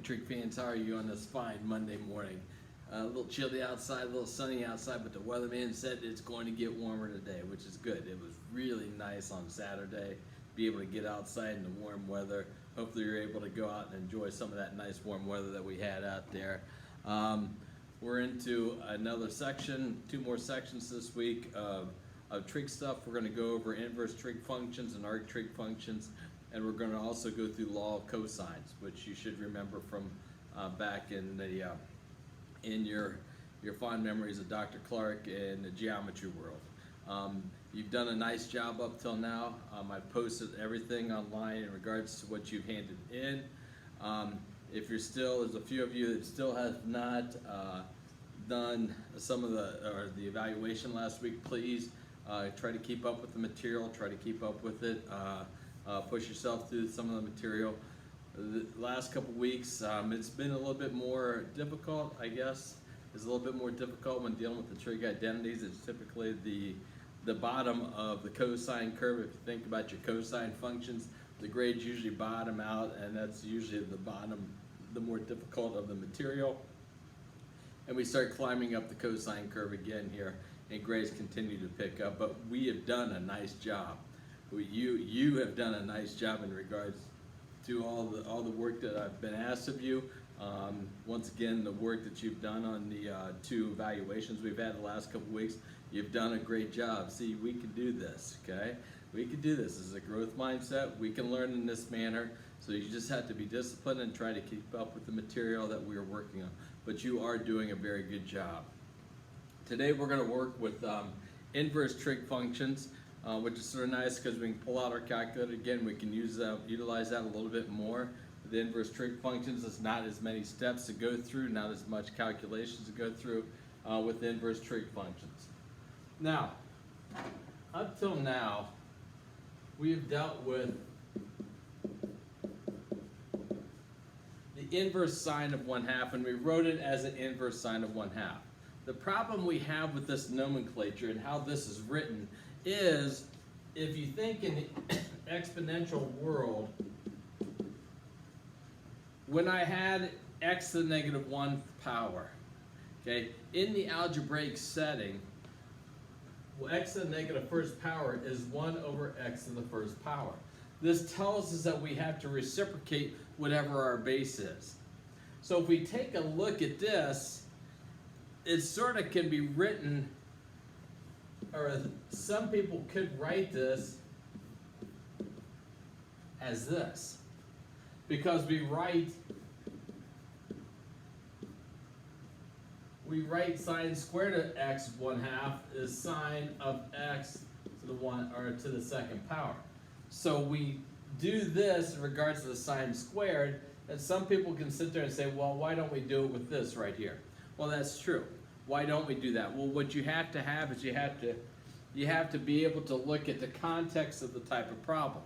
Trig fans, how are you on this fine Monday morning? A little chilly outside, a little sunny outside, but the weatherman said it's going to get warmer today, which is good. It was really nice on Saturday, be able to get outside in the warm weather. Hopefully you're able to go out and enjoy some of that nice warm weather that we had out there. We're into another section, two more sections this week of trig stuff. We're going to go over inverse trig functions and arc trig functions, and we're going to also go through law of cosines, which you should remember from back in the in your fond memories of Dr. Clark in the geometry world. You've done a nice job up till now. I've posted everything online in regards to what you've handed in. If you're still, there's a few of you that still have not done some of the evaluation last week, please try to keep up with the material, try to keep up with it, push yourself through some of the material. The last couple weeks, it's been a little bit more difficult, I guess. It's a little bit more difficult when dealing with the trig identities. It's typically the bottom of the cosine curve. If you think about your cosine functions, the grades usually bottom out, and that's usually the bottom, the more difficult of the material. And we start climbing up the cosine curve again here, and grades continue to pick up. But we have done a nice job. You have done a nice job in regards to all the work that I've been asked of you. Once again, the work that you've done on the two evaluations we've had the last couple weeks, you've done a great job. See, we can do this, okay? We can do this. This is a growth mindset. We can learn in this manner. So you just have to be disciplined and try to keep up with the material that we are working on. But you are doing a very good job. Today we're going to work with inverse trig functions, which is sort of nice because we can pull out our calculator. Again, we can utilize that a little bit more. The inverse trig functions, there's not as many steps to go through, not as much calculations to go through with the inverse trig functions. Now, up till now, we have dealt with the inverse sine of 1/2, and we wrote it as an inverse sine of 1/2. The problem we have with this nomenclature and how this is written is, if you think in the exponential world, when I had x to the negative 1th power, okay, in the algebraic setting, well, x to the negative 1st power is 1 over x to the 1st power. This tells us that we have to reciprocate whatever our base is. So if we take a look at this, it sort of can be written, or some people could write this as this, because we write sine squared of x 1/2 is sine of x to the 1 or to the 2nd power. So we do this in regards to the sine squared, and some people can sit there and say, well, why don't we do it with this right here? Well, that's true. Why don't we do that? Well, what you have to have is you have to be able to look at the context of the type of problem.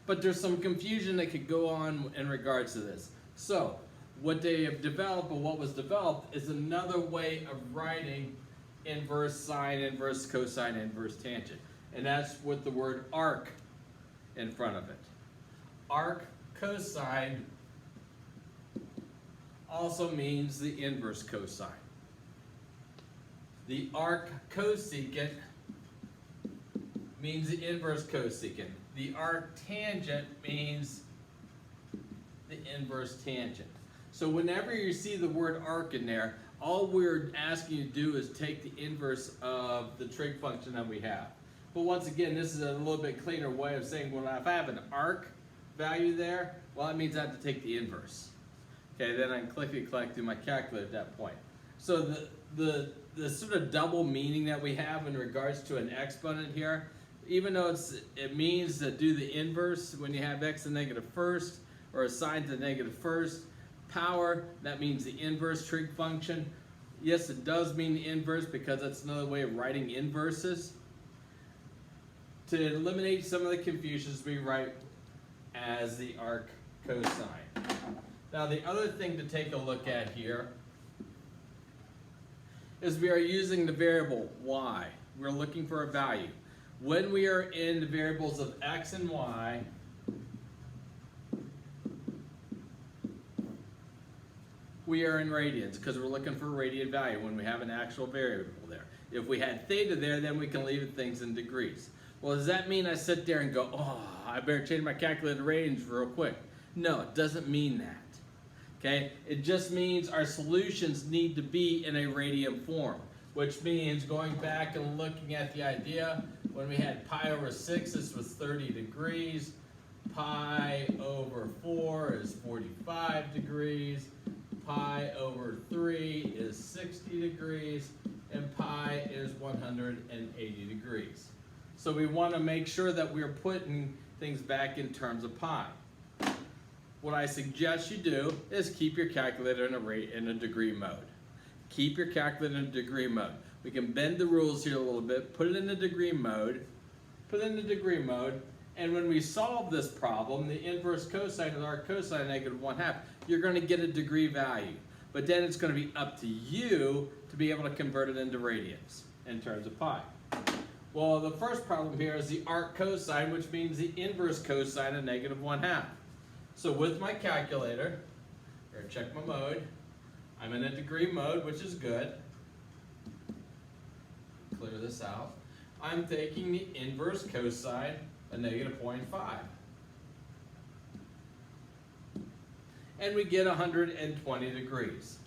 But there's some confusion that could go on in regards to this. So what they have developed, or what was developed, is another way of writing inverse sine, inverse cosine, inverse tangent. And that's with the word arc in front of it. Arc cosine also means the inverse cosine. The arc cosecant means the inverse cosecant. The arc tangent means the inverse tangent. So whenever you see the word arc in there, all we're asking you to do is take the inverse of the trig function that we have. But once again, this is a little bit cleaner way of saying, well, if I have an arc value there, well, that means I have to take the inverse. Okay, then I can click through my calculator at that point. So the sort of double meaning that we have in regards to an exponent here, even though it means to do the inverse when you have x to the negative 1st or a sine to the negative 1st power, that means the inverse trig function. Yes, it does mean the inverse because that's another way of writing inverses. To eliminate some of the confusions, we write as the arc cosine. Now the other thing to take a look at here is we are using the variable y. We're looking for a value. When we are in the variables of x and y, We are in radians because we're looking for a radian value when we have an actual variable there. If we had theta there, then we can leave things in degrees. Well, does that mean I sit there and go, oh, I better change my calculated range real quick? No, it doesn't mean that. Okay? It just means our solutions need to be in a radian form, which means going back and looking at the idea when we had pi over 6, this was 30 degrees. Pi over 4 is 45 degrees. Pi over 3 is 60 degrees. And pi is 180 degrees. So we want to make sure that we're putting things back in terms of pi. What I suggest you do is keep your calculator in a degree mode. Keep your calculator in a degree mode. We can bend the rules here a little bit, put it in the degree mode, and when we solve this problem, the inverse cosine of arc cosine negative 1/2, you're going to get a degree value. But then it's going to be up to you to be able to convert it into radians in terms of pi. Well, the first problem here is the arc cosine, which means the inverse cosine of negative 1/2. So with my calculator, I'm going to check my mode. I'm in a degree mode, which is good. Clear this out. I'm taking the inverse cosine of negative 0.5. And we get 120 degrees.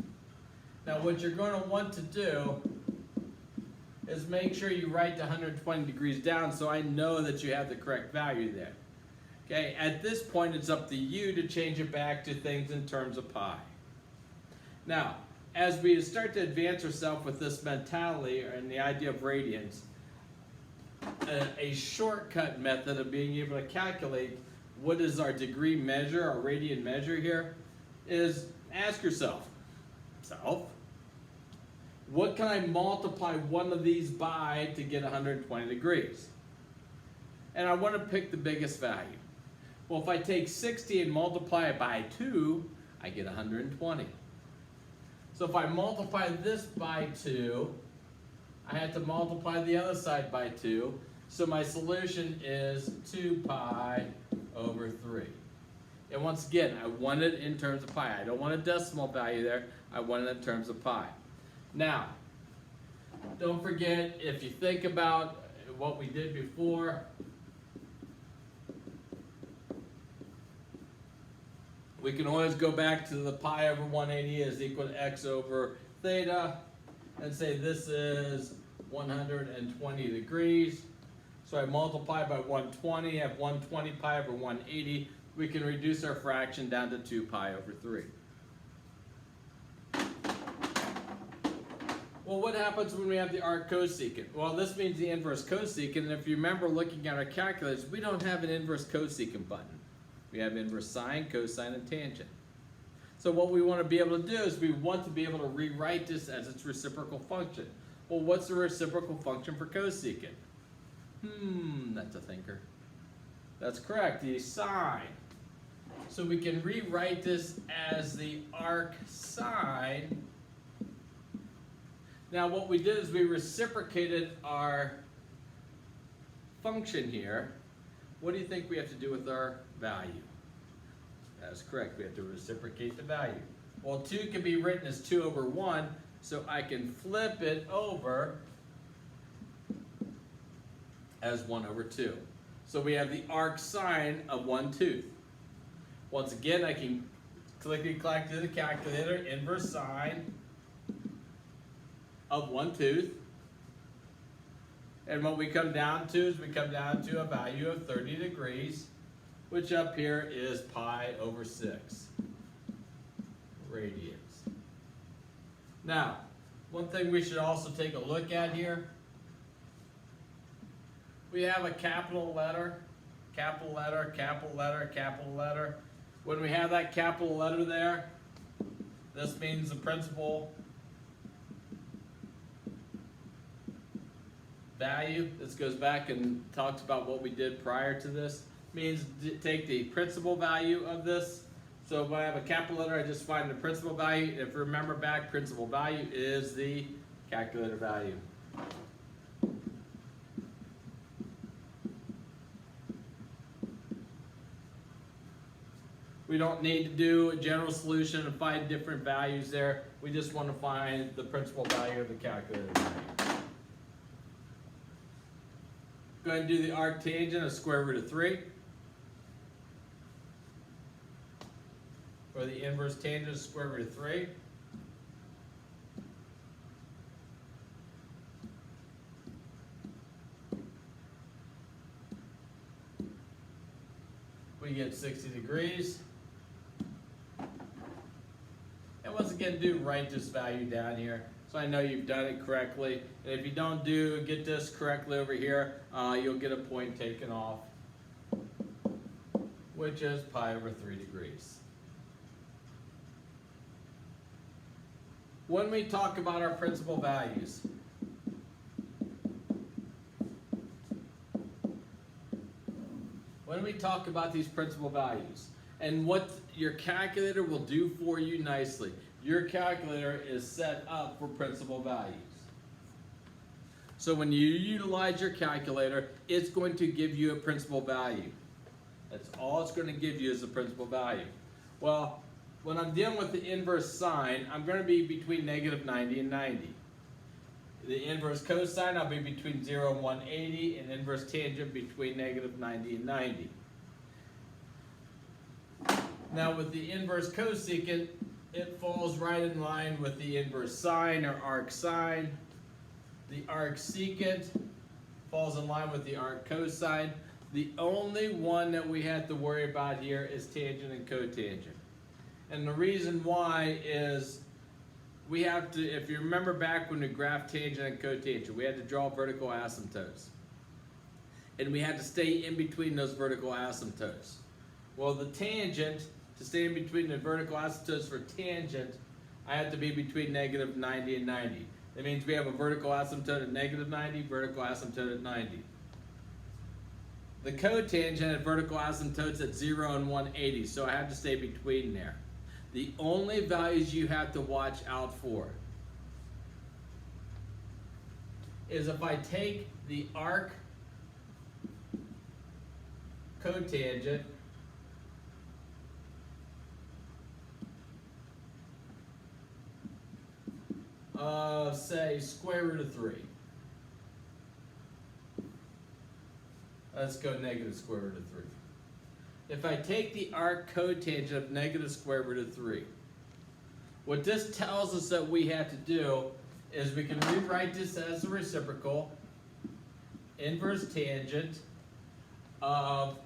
Now what you're going to want to do is make sure you write the 120 degrees down so I know that you have the correct value there. Okay, at this point it's up to you to change it back to things in terms of pi. Now, as we start to advance ourselves with this mentality and the idea of radians, a shortcut method of being able to calculate what is our degree measure, our radian measure here, is ask yourself, what can I multiply one of these by to get 120 degrees? And I want to pick the biggest value. Well, if I take 60 and multiply it by 2, I get 120. So if I multiply this by 2, I have to multiply the other side by 2. So my solution is 2 pi over 3. And once again, I want it in terms of pi. I don't want a decimal value there. I want it in terms of pi. Now, don't forget, if you think about what we did before, we can always go back to the pi over 180 is equal to x over theta and say this is 120 degrees. So I multiply by 120, I have 120 pi over 180. We can reduce our fraction down to 2 pi over 3. Well, what happens when we have the arc cosecant? Well, this means the inverse cosecant, and if you remember looking at our calculators, we don't have an inverse cosecant button. We have inverse sine, cosine, and tangent. So what we want to be able to do is we want to be able to rewrite this as its reciprocal function. Well, what's the reciprocal function for cosecant? That's a thinker. That's correct, the sine. So we can rewrite this as the arc sine. Now what we did is we reciprocated our function here. What do you think we have to do with our value? That's correct, we have to reciprocate the value. Well, 2 can be written as 2 over 1, so I can flip it over as 1 over 2. So we have the arc sine of 1/2. Once again, I can clickety-clack to the calculator, inverse sine of 1/2. And what we come down to is we come down to a value of 30 degrees, which up here is pi over 6 radians. Now, one thing we should also take a look at here, we have a capital letter, capital letter, capital letter, capital letter. When we have that capital letter there, this means the principal value. This goes back and talks about what we did prior to this. Means take the principal value of this. So if I have a capital letter, I just find the principal value. If you remember back, principal value is the calculator value. We don't need to do a general solution and find different values there. We just want to find the principal value of the calculated value. Go ahead and do the arctangent of square root of 3. Or the inverse tangent of square root of 3. We get 60 degrees. And once again, write this value down here, so I know you've done it correctly. And if you don't get this correctly over here, you'll get a point taken off, which is pi over 3 degrees. When we talk about our principal values, when we talk about these principal values and what your calculator will do for you nicely, your calculator is set up for principal values. So when you utilize your calculator, it's going to give you a principal value. That's all it's going to give you is a principal value. Well, when I'm dealing with the inverse sine, I'm going to be between negative 90 and 90. The inverse cosine, I'll be between 0 and 180, and inverse tangent between negative 90 and 90. Now with the inverse cosecant, it falls right in line with the inverse sine or arc sine. The arc secant falls in line with the arc cosine. The only one that we have to worry about here is tangent and cotangent. And the reason why is we have to, if you remember back when we graphed tangent and cotangent, we had to draw vertical asymptotes. And we had to stay in between those vertical asymptotes. Well, the tangent, to stay in between the vertical asymptotes for tangent, I have to be between negative 90 and 90. That means we have a vertical asymptote at negative 90, vertical asymptote at 90. The cotangent had vertical asymptotes at 0 and 180, so I have to stay between there. The only values you have to watch out for is if I take the arc cotangent of, say, square root of 3. Let's go negative square root of 3. If I take the arc cotangent of negative square root of 3, what this tells us that we have to do is we can rewrite this as a reciprocal inverse tangent of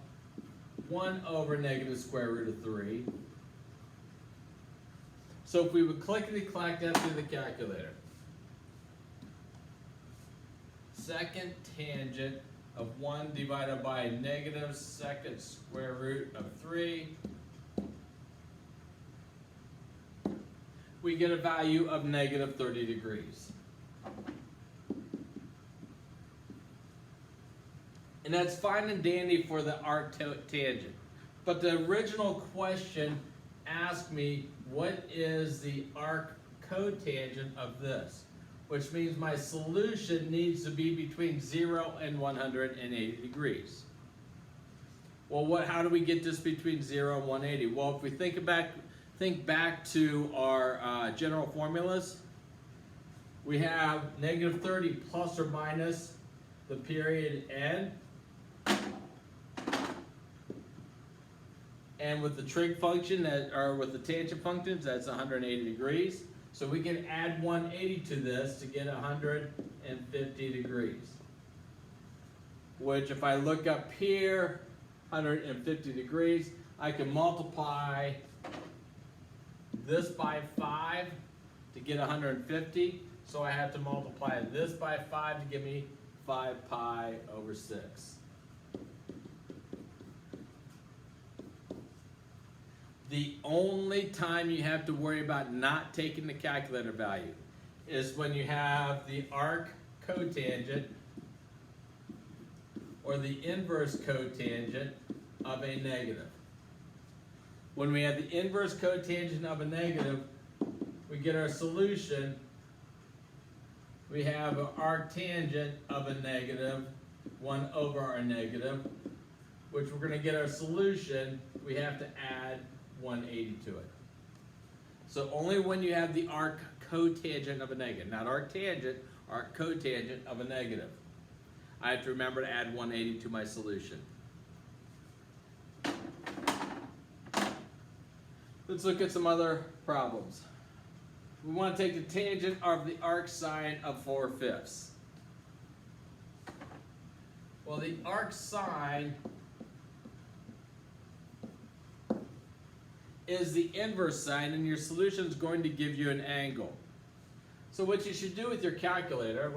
1 over negative square root of 3. So if we would clickety-clack that through the calculator, second tangent of 1 divided by negative second square root of 3, we get a value of negative 30 degrees. And that's fine and dandy for the arc tangent. But the original question asked me, what is the arc cotangent of this? Which means my solution needs to be between 0 and 180 degrees. Well, how do we get this between 0 and 180? Well, if we think back to our general formulas, we have negative 30 plus or minus the period n. And with the trig function, or with the tangent functions, that's 180 degrees. So we can add 180 to this to get 150 degrees. Which, if I look up here, 150 degrees, I can multiply this by 5 to get 150. So I have to multiply this by 5 to give me 5 pi over 6. The only time you have to worry about not taking the calculator value is when you have the arc cotangent or the inverse cotangent of a negative. When we have the inverse cotangent of a negative, we get our solution. We have an arctangent of a negative, 1 over our negative, which we're going to get our solution. We have to add 180 to it. So only when you have the arc cotangent of a negative, not arc tangent, arc cotangent of a negative, I have to remember to add 180 to my solution. Let's look at some other problems. We want to take the tangent of the arc sine of 4/5. Well, the arc sine is the inverse sine, and your solution is going to give you an angle. So what you should do with your calculator,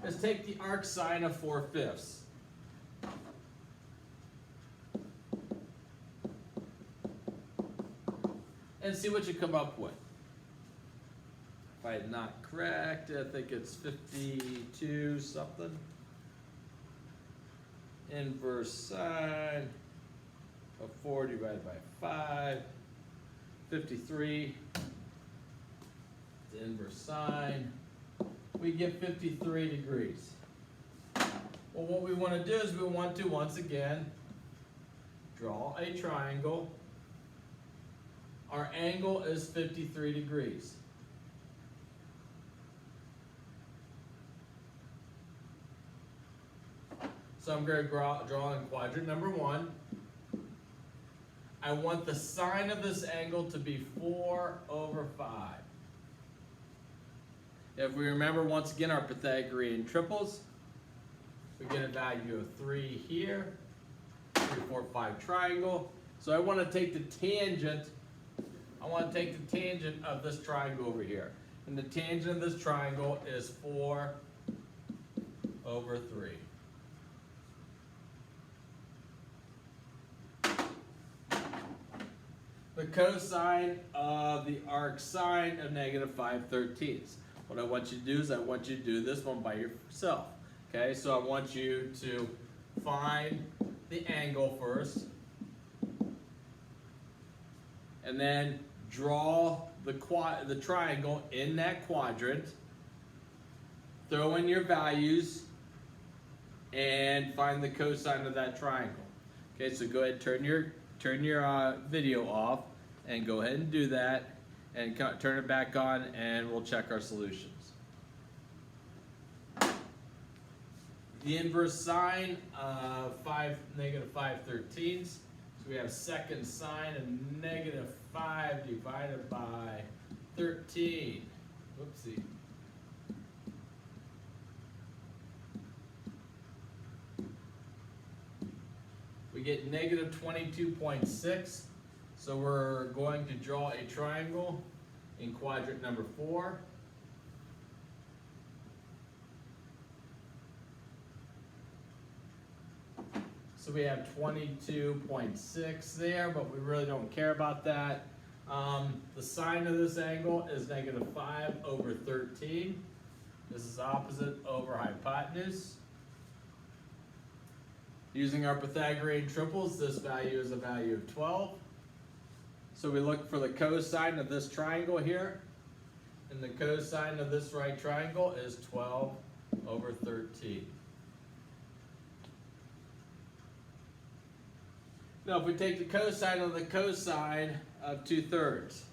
is take the arc sine of 4/5. And see what you come up with. If I'm not correct, I think it's 52 something. Inverse sine of 4 divided by 5, 53. The inverse sine, we get 53 degrees. Well, what we want to do is we want to, once again, draw a triangle. Our angle is 53 degrees. So I'm going to draw in quadrant number 1. I want the sine of this angle to be 4/5. If we remember once again our Pythagorean triples, we get a value of 3 here, 3, 4, 5 triangle. So I want to take the tangent. I want to take the tangent of this triangle over here. And the tangent of this triangle is 4/3. The cosine of the arc sine of -5/13. What I want you to do is I want you to do this one by yourself. Okay, so I want you to find the angle first, and then draw the triangle in that quadrant, throw in your values, and find the cosine of that triangle. Okay, so go ahead and turn your video off and go ahead and do that, and turn it back on, and we'll check our solutions. The inverse sine of -5/13. So we have second sine of -5 divided by 13. Whoopsie. We get -22.6. So we're going to draw a triangle in quadrant number 4. So we have 22.6 there, but we really don't care about that. The sine of this angle is -5/13. This is opposite over hypotenuse. Using our Pythagorean triples, this value is a value of 12. So we look for the cosine of this triangle here. And the cosine of this right triangle is 12/13. Now if we take the cosine of the cosine of 2/3.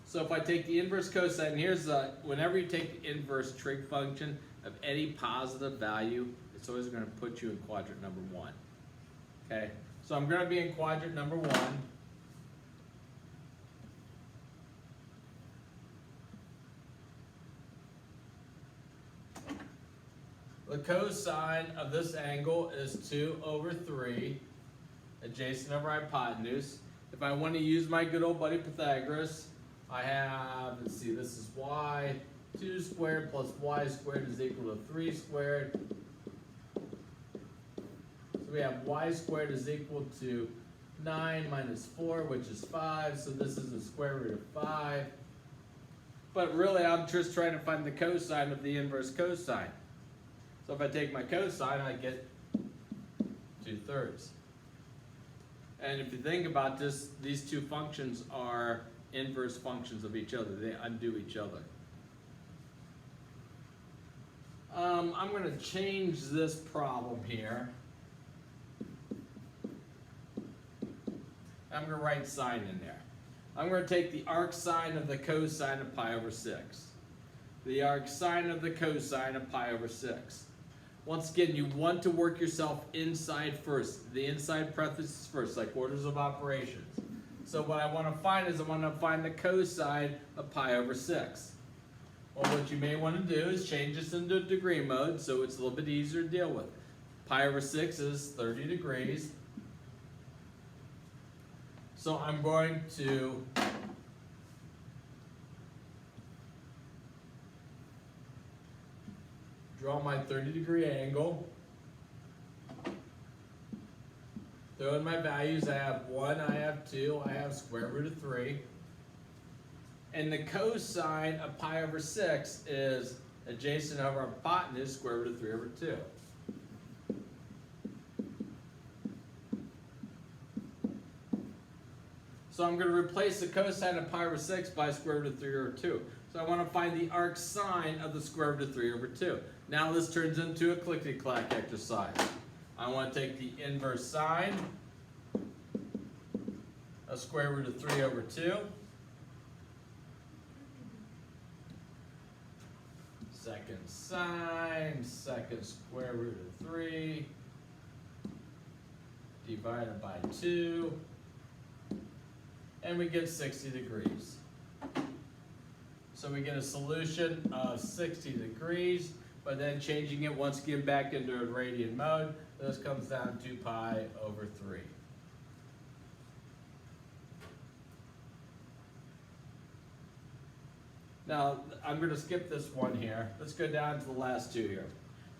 So if I take the inverse cosine, whenever you take the inverse trig function of any positive value, it's always going to put you in quadrant number 1. Okay, so I'm going to be in quadrant number 1. The cosine of this angle is 2/3, adjacent over hypotenuse. If I want to use my good old buddy Pythagoras, I have, let's see, this is y2 squared plus y squared is equal to 3 squared. So we have y squared is equal to 9 minus 4, which is 5. So this is the square root of 5. But really, I'm just trying to find the cosine of the inverse cosine. So if I take my cosine, I get 2/3. And if you think about this, these two functions are inverse functions of each other. They undo each other. I'm going to change this problem here. I'm going to write sine in there. I'm going to take the arc sine of the cosine of pi over 6. The arc sine of the cosine of pi over 6. Once again, you want to work yourself inside first, the inside parentheses first, like orders of operations. So what I want to find is I want to find the cosine of pi over 6. Well, what you may want to do is change this into degree mode so it's a little bit easier to deal with. Pi over 6 is 30 degrees. So I'm going to draw my 30-degree angle. Throw in my values. I have 1, I have 2, I have square root of 3. And the cosine of pi over 6 is adjacent over hypotenuse, square root of 3 over 2. So I'm going to replace the cosine of pi over 6 by square root of 3 over 2. So I want to find the arc sine of the square root of 3 over 2. Now this turns into a clickety-clack exercise. I want to take the inverse sine of square root of 3 over 2. Second sine, second square root of 3 divided by 2. And we get 60 degrees. So we get a solution of 60 degrees, but then changing it once again back into a radian mode, this comes down to pi over 3. Now, I'm going to skip this one here. Let's go down to the last two here.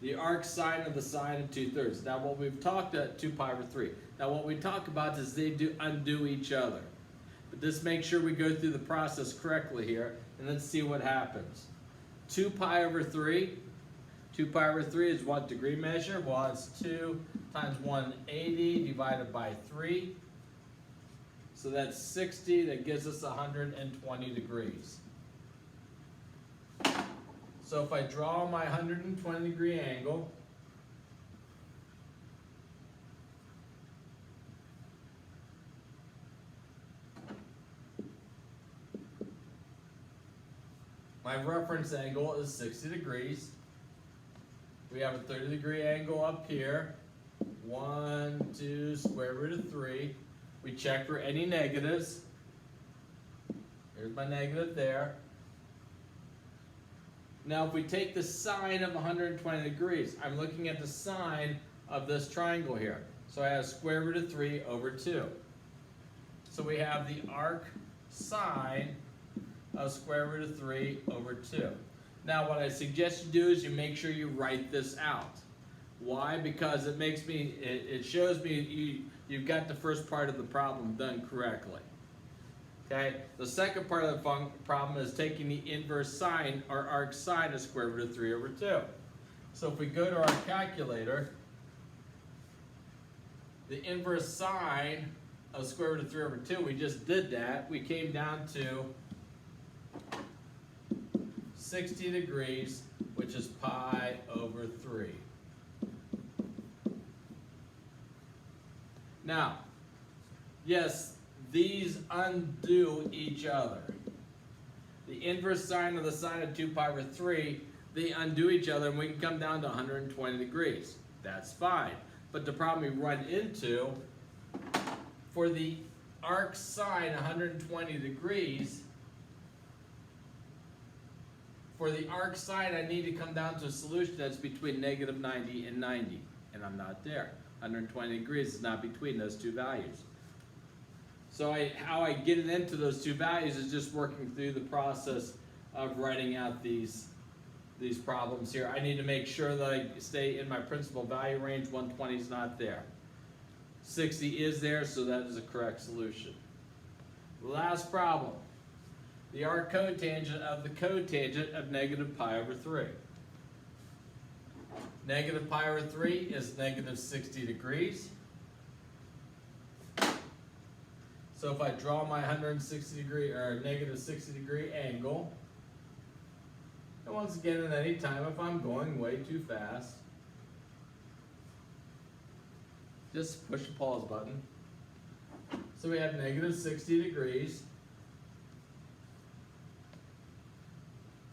The arc sine of the sine of 2/3. Now, what we've talked at 2 pi over 3. Now, what we talk about is they undo each other. But just make sure we go through the process correctly here, and let's see what happens. 2 pi over 3. 2 pi over 3 is what degree measure? Well, it's 2 times 180 divided by 3. So that's 60. That gives us 120 degrees. So if I draw my 120 degree angle, my reference angle is 60 degrees. We have a 30-degree angle up here. 1, 2, square root of 3. We check for any negatives. Here's my negative there. Now if we take the sine of 120 degrees, I'm looking at the sine of this triangle here. So I have square root of 3 over 2. So we have the arc sine of square root of 3 over 2. Now what I suggest you do is you make sure you write this out. Why? Because it shows me you've got the first part of the problem done correctly. Okay? The second part of the problem is taking the inverse sine, or arc sine of square root of 3 over 2. So if we go to our calculator, the inverse sine of square root of 3 over 2, we just did that. We came down to 60 degrees, which is pi over 3. Now, yes, these undo each other. The inverse sine of the sine of 2 pi over 3, they undo each other, and we can come down to 120 degrees. That's fine. But the problem we run into, for the arc sine 120 degrees, for the arc sine, I need to come down to a solution that's between negative 90 and 90, and I'm not there. 120 degrees is not between those two values. So how I get it into those two values is just working through the process of writing out these problems here. I need to make sure that I stay in my principal value range. 120 is not there. 60 is there, so that is a correct solution. The last problem. The arc cotangent of the cotangent of negative pi over 3. Negative pi over 3 is negative 60 degrees. So if I draw my 160 degree or negative 60 degree angle, and once again at any time if I'm going way too fast, just push the pause button. So So we have negative 60 degrees.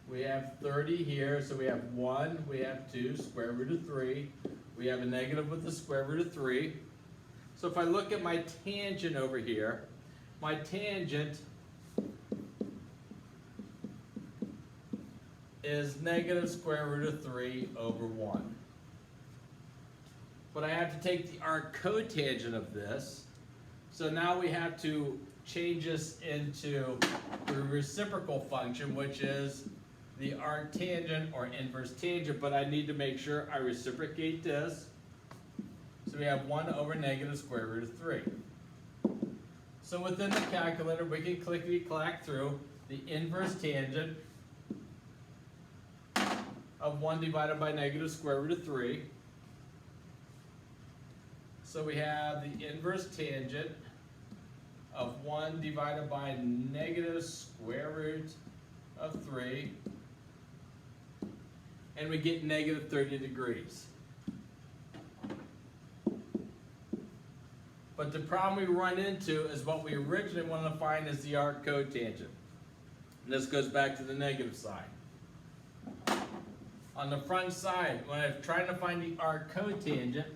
We have 30 here, so we have 1, we have 2, square root of 3. We have a negative with the square root of 3. So if I look at my tangent over here, my tangent is negative square root of 3 over 1. But I have to take the arc cotangent of this. So now we have to change this into the reciprocal function, which is the arctangent or inverse tangent, but I need to make sure I reciprocate this. So we have 1 over negative square root of 3. So within the calculator, we can clickety-clack through the inverse tangent of 1 divided by negative square root of 3. So we have the inverse tangent of 1 divided by negative square root of 3. And we get negative 30 degrees. But the problem we run into is what we originally want to find is the arc cotangent. And this goes back to the negative side. On the front side, when I'm trying to find the arc cotangent,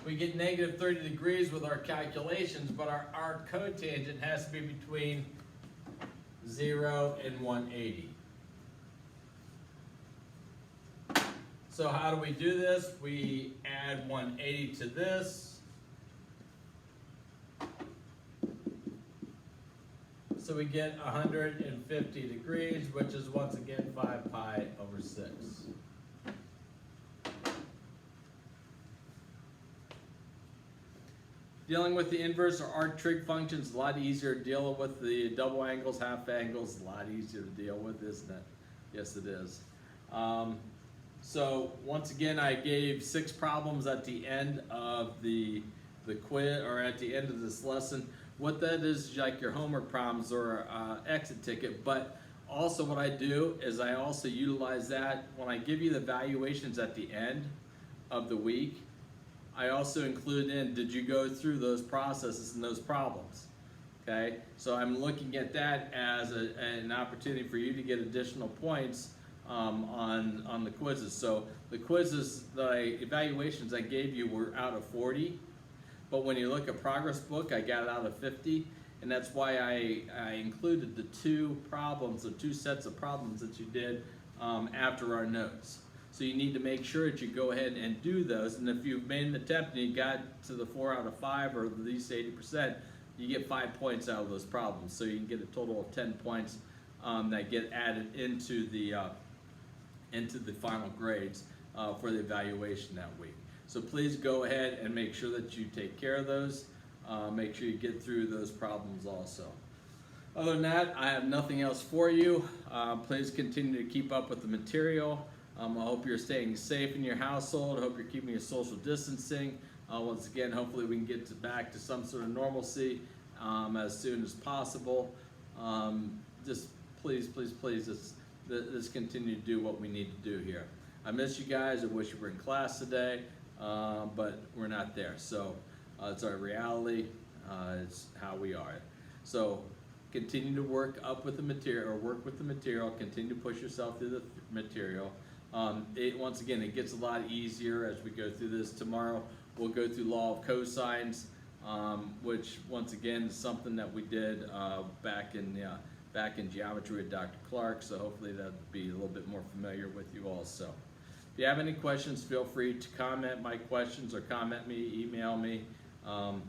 we get negative 30 degrees with our calculations, but our arc cotangent has to be between 0 and 180. So how do we do this? We add 180 to this. So we get 150 degrees, which is once again 5 pi over 6. Dealing with the inverse or arc trig functions is a lot easier. Dealing with the double angles, half angles, a lot easier to deal with, isn't it? Yes, it is. So once again, I gave 6 problems at the end of the quiz, or at the end of this lesson. What that is like your homework problems or exit ticket, but also what I do is I also utilize that when I give you the evaluations at the end of the week. I also include in, did you go through those processes and those problems? Okay, so I'm looking at that as an opportunity for you to get additional points on the quizzes. So the quizzes, the evaluations I gave you were out of 40, but when you look at progress book, I got it out of 50, and that's why I included the 2 problems, the 2 sets of problems that you did after our notes. So you need to make sure that you go ahead and do those, and if you've made an attempt and you got to the 4 out of 5 or at least 80%, you get 5 points out of those problems. So you can get a total of 10 points that get added into the final grades for the evaluation that week. So please go ahead and make sure that you take care of those. Make sure you get through those problems also. Other than that, I have nothing else for you. Please continue to keep up with the material. I hope you're staying safe in your household. I hope you're keeping your social distancing. Once again, hopefully we can get back to some sort of normalcy as soon as possible. Just please, please, please, let's continue to do what we need to do here. I miss you guys. I wish you were in class today, but we're not there. So it's our reality. It's how we are. So continue to work up with the material, or work with the material. Continue to push yourself through the material. Once again, it gets a lot easier as we go through this. Tomorrow we'll go through law of cosines, which once again is something that we did back in geometry with Dr. Clark. So hopefully that'll be a little bit more familiar with you also. If you have any questions, feel free to comment my questions or comment me, email me. I'll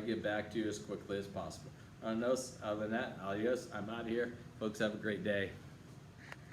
get back to you as quickly as possible. Other than that, adios. I'm out of here. Folks, have a great day.